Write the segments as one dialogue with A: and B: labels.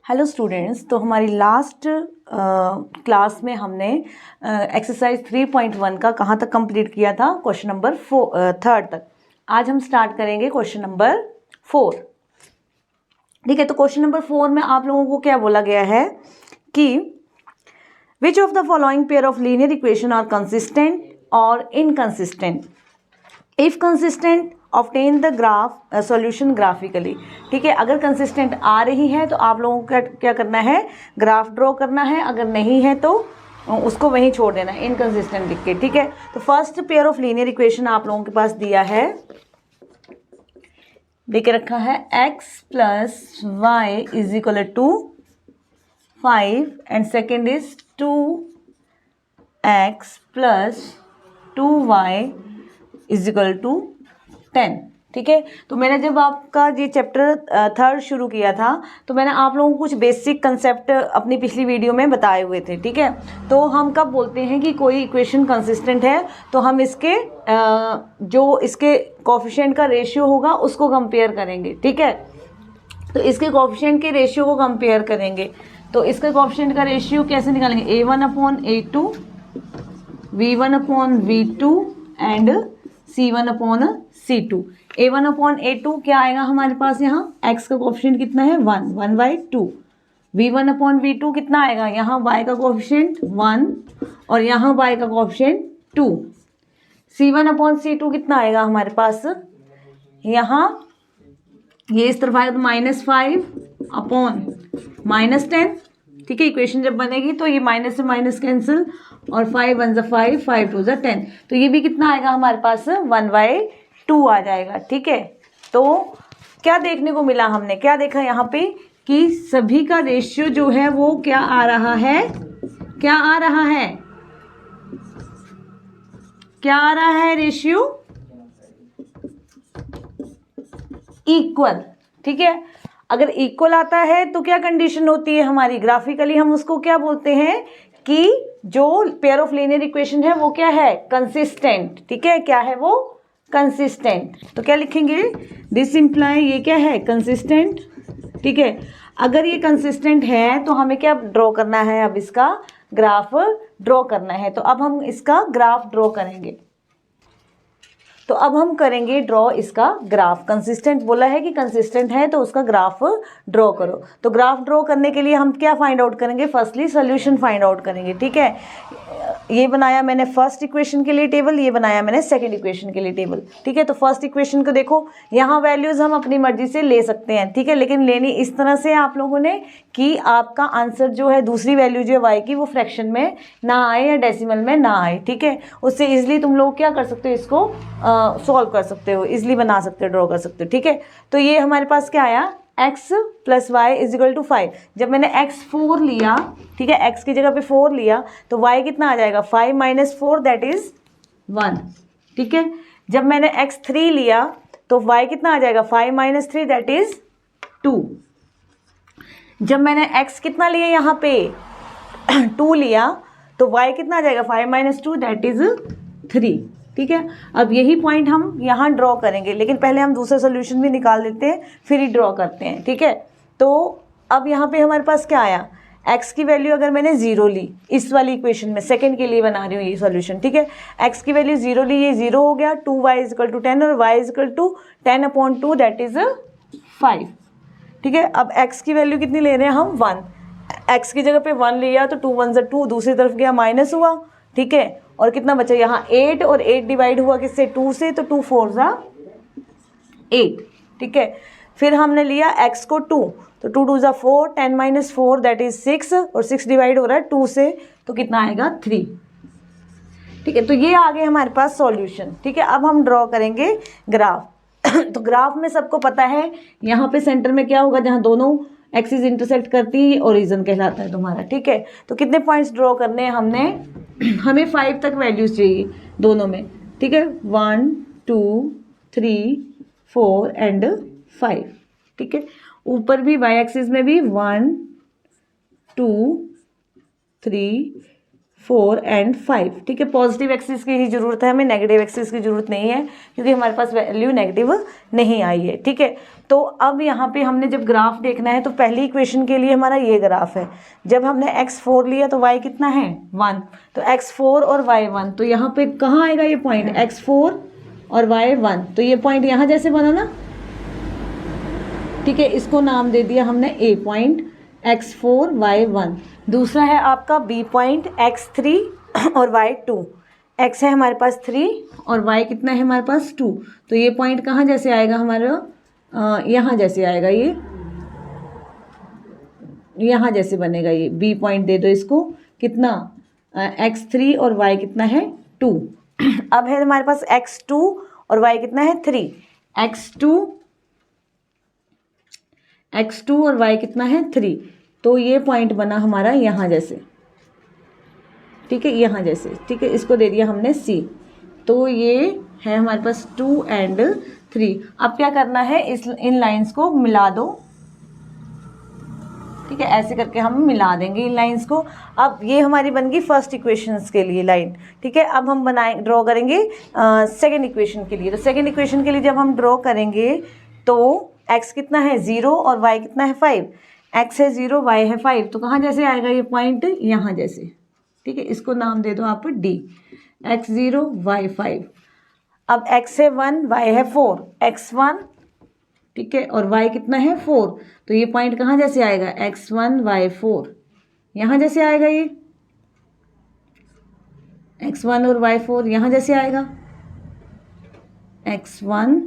A: Hello students, तो हमारी last class में हमने एक्सरसाइज 3.1 का कहाँ तक कंप्लीट किया था? क्वेश्चन नंबर 3 तक। आज हम स्टार्ट करेंगे क्वेश्चन नंबर 4। ठीक है, तो क्वेश्चन नंबर 4 में आप लोगों को क्या बोला गया है कि which of the following pair of linear equation are consistent और inconsistent? If consistent obtain the graph solution graphically. ठीक है, अगर कंसिस्टेंट आ रही है तो आप लोगों को क्या करना है? ग्राफ ड्रॉ करना है। अगर नहीं है तो उसको वहीं छोड़ देना है, इनकंसिस्टेंट लिख के। ठीक है, तो first pair of linear equation आप लोगों के पास दिया है, देके रखा है x plus y is equal to 5 and second is 2x plus 2y is equal to 10। ठीक है, तो मैंने जब आपका ये चैप्टर 3 शुरू किया था तो मैंने आप लोगों को कुछ बेसिक कंसेप्ट अपनी पिछली वीडियो में बताए हुए थे। ठीक है, तो हम कब बोलते हैं कि कोई इक्वेशन कंसिस्टेंट है तो हम इसके जो इसके कोफिशिएंट का रेशियो होगा उसको कंपेयर करेंगे। ठीक है, तो इसके कोफिशिएंट के रेशियो को कंपेयर करेंगे। तो इसके कोफिशिएंट का रेशियो कैसे निकालेंगे? a1/a2, v1/v2 and c1/c2। a1/a2 क्या आएगा हमारे पास? यहाँ x का कोफिशिएंट कितना है? 1/2। v1/v2 कितना आएगा? यहाँ y का कोफिशिएंट 1 और यहाँ y का कोफिशिएंट 2। c1/c2 कितना आएगा हमारे पास? यहाँ ये इस तरफ आएगा तो -5/-10। ठीक है, इक्वेशन जब बनेगी तो ये माइनस से माइनस कैंसिल और 5 1 ज़ा 5, 5 2 ज़ा 10, तो ये भी कितना आएगा हमारे पास? 1/2 आ जाएगा। ठीक है, तो क्या देखने को मिला? हमने क्या देखा यहाँ पे कि सभी का रेशियो जो है वो क्या आ रहा है? क्या आ रहा है? क्या आ रहा है? Ratio equal. ठीक है, अगर इक्वल आता है तो क्या कंडीशन होती है हमारी? ग्राफिकली हम उसको क्या बोलते हैं कि जो पेयर ऑफ लीनियर इक्वेशन है वो क्या है? कंसिस्टेंट। ठीक है, क्या है वो? कंसिस्टेंट। तो क्या लिखेंगे? दिस इंप्लाई ये क्या है? कंसिस्टेंट। ठीक है, अगर ये कंसिस्टेंट है तो हमें क्या ड्रॉ करना है? अब इसका ग्राफ ड्रॉ करना है। तो अब हम इसका ग्राफ ड्रॉ करेंगे। तो अब हम करेंगे ड्रॉ इसका ग्राफ। कंसिस्टेंट बोला है कि कंसिस्टेंट है तो उसका ग्राफ ड्रॉ करो। तो ग्राफ ड्रॉ करने के लिए हम क्या फाइंड आउट करेंगे? फर्स्टली सोल्यूशन फाइंड आउट करेंगे। ठीक है, ये बनाया मैंने फर्स्ट इक्वेशन के लिए टेबल, ये बनाया मैंने सेकंड इक्वेशन के लिए टेबल। ठीक है, तो फर्स्ट इक्वेशन को देखो, यहाँ वैल्यूज हम अपनी मर्जी से ले सकते हैं। ठीक है, लेकिन लेनी इस तरह से आप लोगों ने कि आपका आंसर जो है, दूसरी वैल्यू जो है y की, वो फ्रैक्शन में ना आए या डेसिमल में ना आए। ठीक है, उससे इजिली तुम लोग क्या कर सकते हो? इसको सॉल्व कर सकते हो, इजिली बना सकते हो, ड्रॉ कर सकते हो। ठीक है, तो ये हमारे पास क्या आया? x plus y is equal to 5। जब मैंने x4 लिया, ठीक है, x की जगह पे 4 लिया तो y कितना आ जाएगा? 5 - 4 दैट इज 1। ठीक है, जब मैंने x3 लिया तो y कितना आ जाएगा? 5 - 3 दैट इज 2। जब मैंने x कितना लिया यहाँ पे 2 लिया तो y कितना आ जाएगा? 5 - 2 दैट इज 3। ठीक है, अब यही पॉइंट हम यहाँ ड्रॉ करेंगे, लेकिन पहले हम दूसरा सोल्यूशन भी निकाल लेते हैं फिर ही ड्रॉ करते हैं। ठीक है, तो अब यहाँ पे हमारे पास क्या आया? x की वैल्यू अगर मैंने 0 ली इस वाली इक्वेशन में, सेकंड के लिए बना रही हूँ ये सोल्यूशन। ठीक है, x की वैल्यू 0 ली, ये 0 हो गया। 2y = 10 और y = 10/2 दैट इज 5। ठीक है, अब x की वैल्यू कितनी ले रहे हैं हम? 1। x की जगह पे 1 लिया तो 2 1 ज़ा 2, दूसरी तरफ गया माइनस हुआ। ठीक है, और कितना बचा यहाँ? 8, और 8 डिवाइड हुआ किससे? 2 से, तो 2 4 ज़ा 8। ठीक है, फिर हमने लिया x को 2, तो 2 2 ज़ा 4, 10 - 4 दैट इज 6, और 6 डिवाइड हो रहा है 2 से, तो कितना आएगा? 3। ठीक है, तो ये आ गए हमारे पास सॉल्यूशन। ठीक है, अब हम ड्रॉ करेंगे ग्राफ। तो ग्राफ में सबको पता है यहाँ पे सेंटर में क्या होगा? जहाँ दोनों एक्सिस इंटरसेक्ट करती है, ओरिजिन कहलाता है तुम्हारा। ठीक है, तो कितने पॉइंट्स ड्रॉ करने हैं हमने? हमें 5 तक वैल्यूज चाहिए दोनों में। ठीक है, 1 2 3 4 एंड 5। ठीक है, ऊपर भी y एक्सिस में भी 1 2 3 4 एंड 5, ठीक है। पॉजिटिव एक्सिस की ही जरूरत है हमें, नेगेटिव एक्सिस की जरूरत नहीं है क्योंकि हमारे पास वैल्यू नेगेटिव नहीं आई है, ठीक है। तो अब यहाँ पे हमने जब ग्राफ देखना है तो पहली इक्वेशन के लिए हमारा ये ग्राफ है। जब हमने x4 लिया तो y कितना है 1, तो x4 और y 1, तो यहाँ पे कहाँ आएगा ये पॉइंट x4 और y 1, तो ये पॉइंट यहाँ जैसे बना ना, ठीक है। इसको नाम दे दिया हमने a पॉइंट x4 y 1। दूसरा है आपका b पॉइंट x3 और y 2। x है हमारे पास 3 और y कितना है हमारे पास 2, तो ये पॉइंट कहाँ जैसे आएगा हमारा, यहाँ जैसे आएगा, ये यहाँ जैसे बनेगा, ये b पॉइंट दे दो इसको, कितना x3 और y कितना है 2। अब है हमारे पास x2 और y कितना है 3, x2 और y कितना है 3, तो ये पॉइंट बना हमारा यहाँ जैसे, ठीक है, यहाँ जैसे, ठीक है। इसको दे दिया हमने c, तो ये है हमारे पास 2 एंड 3। अब क्या करना है, इन लाइंस को मिला दो, ठीक है, ऐसे करके हम मिला देंगे इन लाइंस को। अब ये हमारी बन गई फर्स्ट इक्वेशंस के लिए लाइन, ठीक है। अब हम ड्रॉ करेंगे सेकंड इक्वेशन के लिए। तो सेकंड इक्वेशन के लिए जब हम ड्रॉ करेंगे तो x कितना है 0 और y कितना है 5, x है 0 y है 5, तो कहाँ जैसे आएगा ये पॉइंट, यहाँ जैसे, ठीक है। इसको नाम दे दो आप d, x0 y 5। अब x है 1 y है 4, x1, ठीक है, और y कितना है 4, तो ये पॉइंट कहाँ जैसे आएगा x1 y 4, यहाँ जैसे आएगा, ये x1 और y 4 यहाँ जैसे आएगा, x1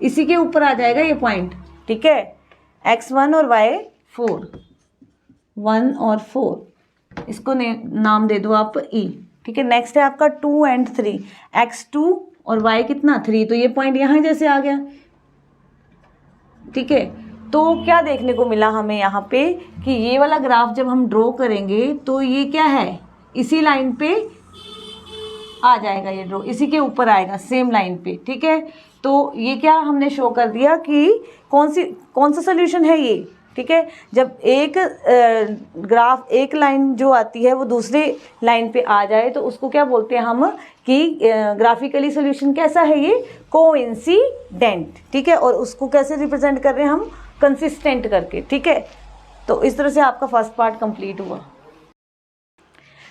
A: इसी के ऊपर आ जाएगा ये पॉइंट, ठीक है, x1 और y 4, 1 और 4, इसको नाम दे दो आप e, ठीक है। नेक्स्ट है आपका 2 एंड 3, x2 और y कितना 3, तो ये पॉइंट यहाँ जैसे आ गया, ठीक है। तो क्या देखने को मिला हमें यहाँ पे कि ये वाला ग्राफ जब हम ड्रॉ करेंगे तो ये क्या है, इसी लाइन पे आ जाएगा, ये ड्रॉ इसी के ऊपर आएगा सेम लाइन पे, ठीक है। तो ये क्या हमने शो कर दिया कि कौन सा सोल्यूशन है ये, ठीक है। जब एक ग्राफ, एक लाइन जो आती है वो दूसरी लाइन पे आ जाए तो उसको क्या बोलते हैं हम कि ग्राफिकली सोल्यूशन कैसा है, ये कोइंसिडेंट, ठीक है। और उसको कैसे रिप्रेजेंट कर रहे हैं हम, कंसिस्टेंट करके, ठीक है। तो इस तरह से आपका फर्स्ट पार्ट कंप्लीट हुआ।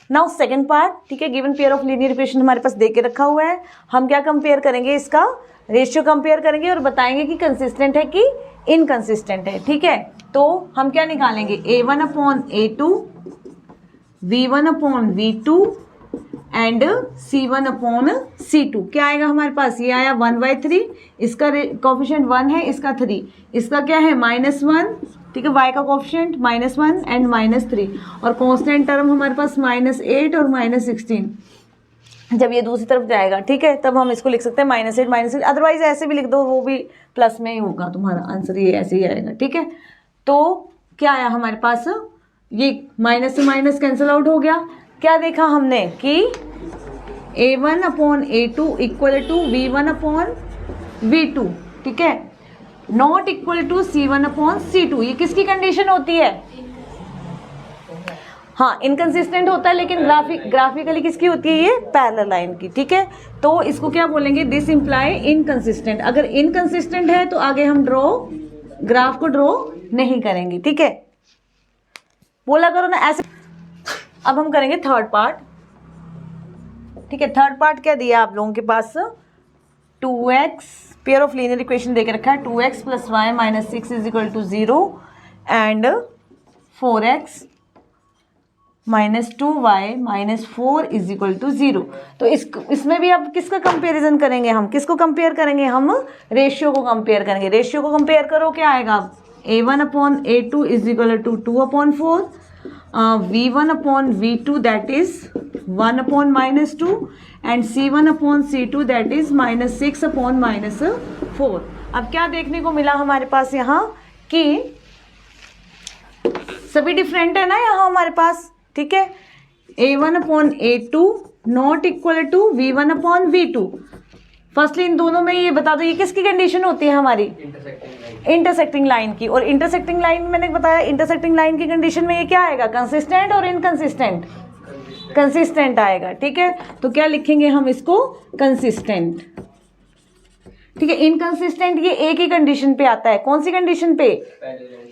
A: नाउ सेकंड पार्ट, ठीक है। Given pair of linear equation हमारे पास दे के रखा हुआ है, हम क्या कंपेयर करेंगे, इसका रेशियो कंपेयर करेंगे और बताएंगे कि कंसिस्टेंट है कि इनकंसिस्टेंट है, ठीक है। तो हम क्या निकालेंगे, a1 upon a2, v1 upon v2 and c1 upon c2। क्या आएगा हमारे पास, ये आया 1/3, इसका कोफिशिएंट 1 है, इसका 3, इसका क्या है -1, ठीक है, y का कोफिशिएंट -1 एंड -3, और कांस्टेंट टर्म हमारे पास -8 और -16। जब ये दूसरी तरफ जाएगा, ठीक है, तब हम इसको लिख सकते हैं -8 -6, अदरवाइज ऐसे भी लिख दो, वो भी प्लस में ही होगा, तुम्हारा आंसर ये ऐसे ही आएगा, ठीक है। तो क्या आया हमारे पास, ये माइनस से माइनस कैंसिल आउट हो गया। क्या देखा हमने कि a1 upon a2 equal to v1 upon v2, ठीक है, not equal to c1 upon c2। ये किसकी कंडीशन होती है, हाँ, इनकंसिस्टेंट होता है, लेकिन ग्राफिकली किसकी होती है, ये पैरेलल लाइन की, ठीक है। तो इसको क्या बोलेंगे, दिस इम्प्लाई इनकंसिस्टेंट। अगर इनकंसिस्टेंट है तो आगे हम ग्राफ को ड्रॉ नहीं करेंगे, ठीक है, बोला करो ना ऐसे। अब हम करेंगे थर्ड पार्ट, ठीक है। थर्ड पार्ट क्या दिया आप लोगों के पास, 2x, pair of linear equation देके रखा है, 2x + y - 6 = 0 and 4x - 2y - 4 = 0। तो इसमें भी अब किसका कंपैरिजन करेंगे, हम किसको कंपेयर करेंगे, हम रेशियो को कंपेयर करेंगे। रेशियो को कंपेयर करो, क्या आएगा, a1 upon a2 = 2/4, v1 upon v2 that is 1 upon -2 and c1 upon c2 that is -6 upon -4। अब क्या देखने को मिला हमारे पास यहाँ कि सभी डिफरेंट है ना यहाँ हमारे पास, ठीक है। a1 upon a2 not equal to v1 upon v2। Firstly इन दोनों में ये बता दो, ये किसकी कंडीशन होती है हमारी, इंटरसेक्टिंग लाइन की। और इंटरसेक्टिंग लाइन मैंने बताया, इंटरसेक्टिंग लाइन की कंडीशन में ये क्या आएगा, कंसिस्टेंट और इनकंसिस्टेंट, कंसिस्टेंट आएगा, ठीक है। तो क्या लिखेंगे हम इसको, कंसिस्टेंट, ठीक है। इनकंसिस्टेंट ये एक ही कंडीशन पे आता है, कौन सी कंडीशन पे,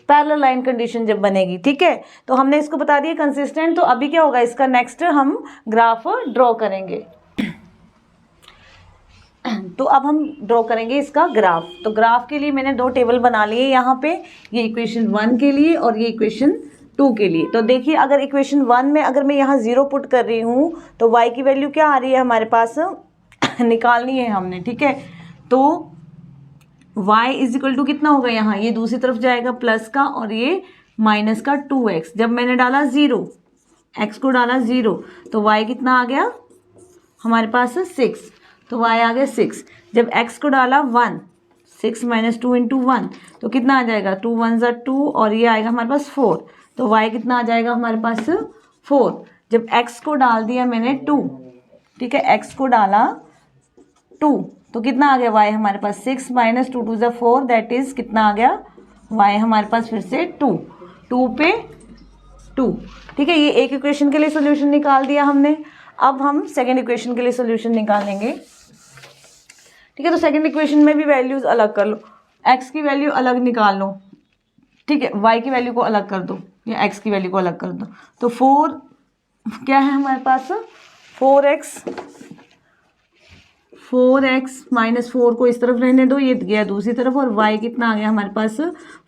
A: पैरेलल लाइन कंडीशन जब बनेगी, ठीक है। तो हमने इसको बता दिया कंसिस्टेंट। तो अभी क्या होगा, इसका नेक्स्ट हम ग्राफ ड्रॉ करेंगे। तो अब हम ड्रॉ करेंगे इसका ग्राफ। तो ग्राफ के लिए मैंने 2 टेबल बना लिए यहाँ पे, ये इक्वेशन 1 के लिए और ये इक्वेशन 2 के लिए। तो देखिए अगर इक्वेशन 1 में अगर मैं यहाँ 0 पुट कर रही हूँ तो y की वैल्यू क्या आ रही है हमारे पास, निकालनी है हमने, ठीक है। तो y इज इक्वल टू कितना होगा, यहाँ ये दूसरी तरफ जाएगा प्लस का और ये माइनस का 2x। जब मैंने डाला 0, x को डाला 0 तो y कितना आ गया हमारे पास 6, तो y आ गया 6। जब x को डाला 1, 6 माइनस 2 इंटू 1 तो कितना आ जाएगा, 2 1 ज़ा 2 और ये आएगा हमारे पास 4, तो y कितना आ जाएगा हमारे पास 4। जब x को डाल दिया मैंने 2, ठीक है, x को डाला 2 तो कितना आ गया y हमारे पास 6 माइनस 2 2 ज़ा 4, दैट इज कितना आ गया y हमारे पास फिर से 2, 2 पे 2, ठीक है। ये एक इक्वेशन के लिए सोल्यूशन निकाल दिया हमने। अब हम सेकेंड इक्वेशन के लिए सोल्यूशन निकालेंगे, ठीक है। तो सेकेंड इक्वेशन में भी वैल्यूज अलग कर लो, x की वैल्यू अलग निकाल लो, ठीक है, y की वैल्यू को अलग कर दो या x की वैल्यू को अलग कर दो। तो 4 क्या है हमारे पास, 4x माइनस 4 को इस तरफ रहने दो, ये गया दूसरी तरफ, और y कितना आ गया हमारे पास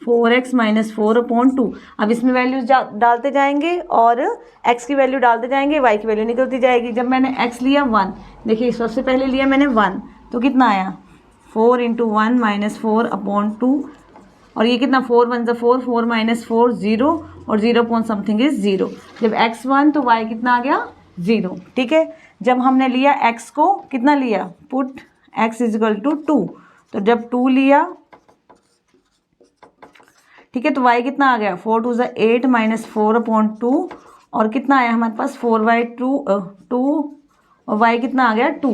A: 4x माइनस 4/2। अब इसमें वैल्यूज डालते जाएंगे और x की वैल्यू डालते जाएंगे, y की वैल्यू निकलती जाएगी। जब मैंने x लिया 1, देखिए सबसे पहले लिया मैंने 1 तो कितना आया 4 इंटू 1 माइनस 4/2, और ये कितना 4 1 ज़ा 4, 4 माइनस 4 0 और 0 पॉइंट समथिंग इज 0। जब x 1 तो y कितना आ गया 0, ठीक है। जब हमने लिया x को कितना लिया, put x is equal to 2, तो जब 2 लिया, ठीक है, तो y कितना आ गया 4 2 ज़ा 8 माइनस 4/2 और कितना आया हमारे पास 4/2 और y कितना आ गया 2,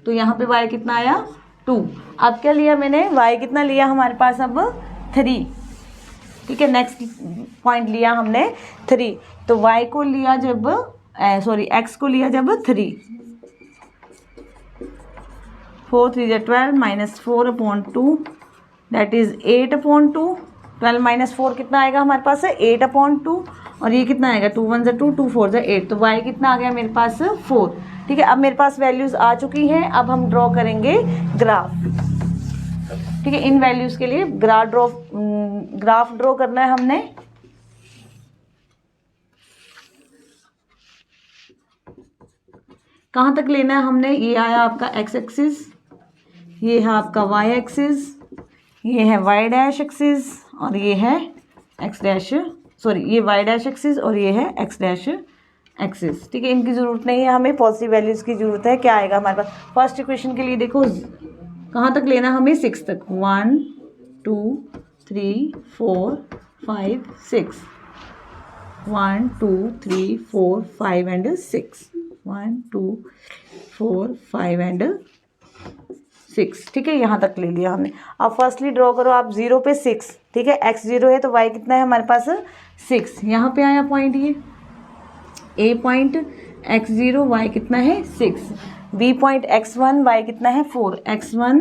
A: तो यहाँ पे y कितना आया 2। अब क्या लिया मैंने, y कितना लिया हमारे पास अब 3, ठीक है। नेक्स्ट पॉइंट लिया हमने 3, तो y को लिया जब x को लिया जब 3, 4 3 ज़ा 12 माइनस 4/2 दैट इज 8/2। 12 माइनस 4 कितना आएगा हमारे पास 8/2 और ये कितना आएगा 2 1 ज़ा 2 2 4 ज़ा 8, तो y कितना आ गया मेरे पास 4, ठीक है। अब मेरे पास वैल्यूज आ चुकी हैं, अब हम ड्रॉ करेंगे ग्राफ, ठीक है। इन वैल्यूज के लिए ग्राफ ड्रॉ करना है हमने। कहाँ तक लेना है हमने, ये आया आपका x एक्सिस, ये है आपका y एक्सिस, ये है y डैश एक्सिस और ये है x डैश, ये y डैश एक्सिस और ये है x डैश एक्सिस, ठीक है। इनकी ज़रूरत नहीं है हमें, पॉजिटिव वैल्यूज़ की ज़रूरत है। क्या आएगा हमारे पास, फर्स्ट इक्वेशन के लिए देखो कहाँ तक लेना हमें, 6 तक, 1 2 3 4 5 6, 1 2 3 4 5 एंड 6, 1 2 4 5 एंड 6, ठीक है। यहाँ तक ले लिया हमने। अब फर्स्टली ड्रॉ करो आप 0 पे 6, ठीक है, x 0 है तो y कितना है हमारे पास 6, यहाँ पे आया पॉइंट, ये a पॉइंट x 0 y कितना है 6, b पॉइंट x 1 y कितना है 4, x 1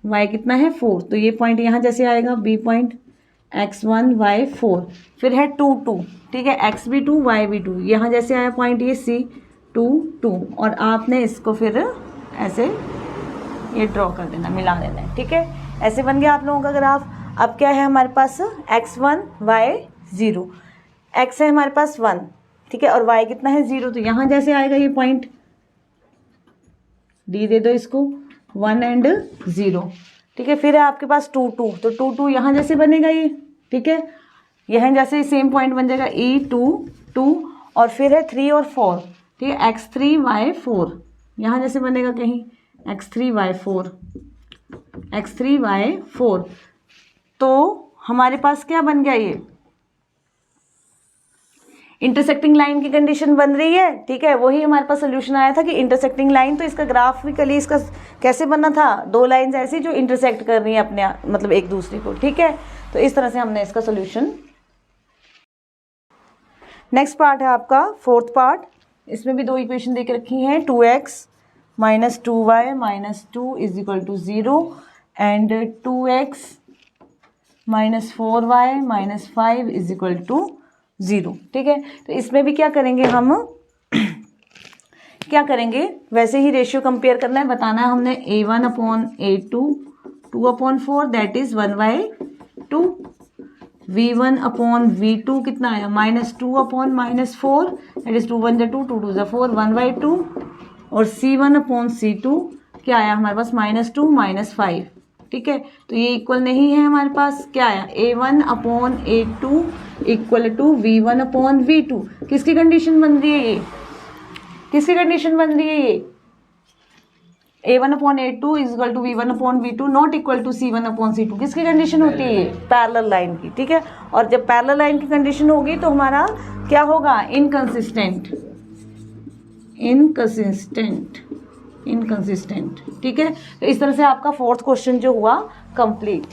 A: y कितना है 4, तो ये पॉइंट यहाँ जैसे आएगा b पॉइंट x 1 y 4, फिर है 2 2, ठीक है, x भी 2 y भी 2, यहाँ जैसे आया पॉइंट ये c 2 2, और आपने इसको फिर ऐसे ये ड्रॉ कर देना, मिला देना है, ठीक है। ऐसे बन गया आप लोगों का ग्राफ। अब क्या है हमारे पास x1 y 0, x है हमारे पास 1, ठीक है, और y कितना है 0, तो यहाँ जैसे आएगा ये पॉइंट d दे दो इसको 1 एंड 0, ठीक है। फिर है आपके पास 2 2, तो 2 2 यहाँ जैसे बनेगा ये, ठीक है, यह जैसे सेम पॉइंट बन जाएगा e 2 2, और फिर है 3 और 4, ठीक है, x3 y4, यहाँ जैसे बनेगा कहीं x3 y4, x3 y4, तो हमारे पास क्या बन गया, ये इंटरसेक्टिंग लाइन की कंडीशन बन रही है, ठीक है। वही हमारे पास सोल्यूशन आया था कि इंटरसेक्टिंग लाइन, तो इसका ग्राफिकली इसका कैसे बनना था, 2 लाइंस ऐसी जो इंटरसेक्ट कर रही हैं अपने मतलब एक दूसरे को, ठीक है। तो इस तरह से हमने इसका सोल्यूशन। नेक्स्ट पार्ट है आपका 4th पार्ट, इसमें भी दो इक्वेशन दे के रखी हैं, 2x minus 2y minus 2 is equal to 0 and 2x minus 4y minus 5 is equal to 0। ठीक है, तो इसमें भी क्या करेंगे हम क्या करेंगे, वैसे ही रेशियो कंपेयर करना है, बताना है हमने a1 upon a2 2 upon 4 that is 1/2, v1 upon v2 कितना आया minus 2 upon minus 4 that is 2 1 2 2 2 4 1/2 और c1 अपॉन c2 क्या आया हमारे पास माइनस 2 माइनस 5। ठीक है, तो ये इक्वल नहीं है हमारे पास, क्या आया a1 upon a2 equal to v1 upon v2। किसकी कंडीशन बन रही है ये, किसकी कंडीशन बन रही है ये, a1 upon a2 is equal to v1 upon v2 not equal to c1 upon c2। किसकी कंडीशन होती है ये, पैरेलल लाइन की। ठीक है, और जब पैरेलल लाइन की कंडीशन होगी तो हमारा क्या होगा, इनकंसिस्टेंट। ठीक है, तो इस तरह से आपका फोर्थ क्वेश्चन जो हुआ कंप्लीट।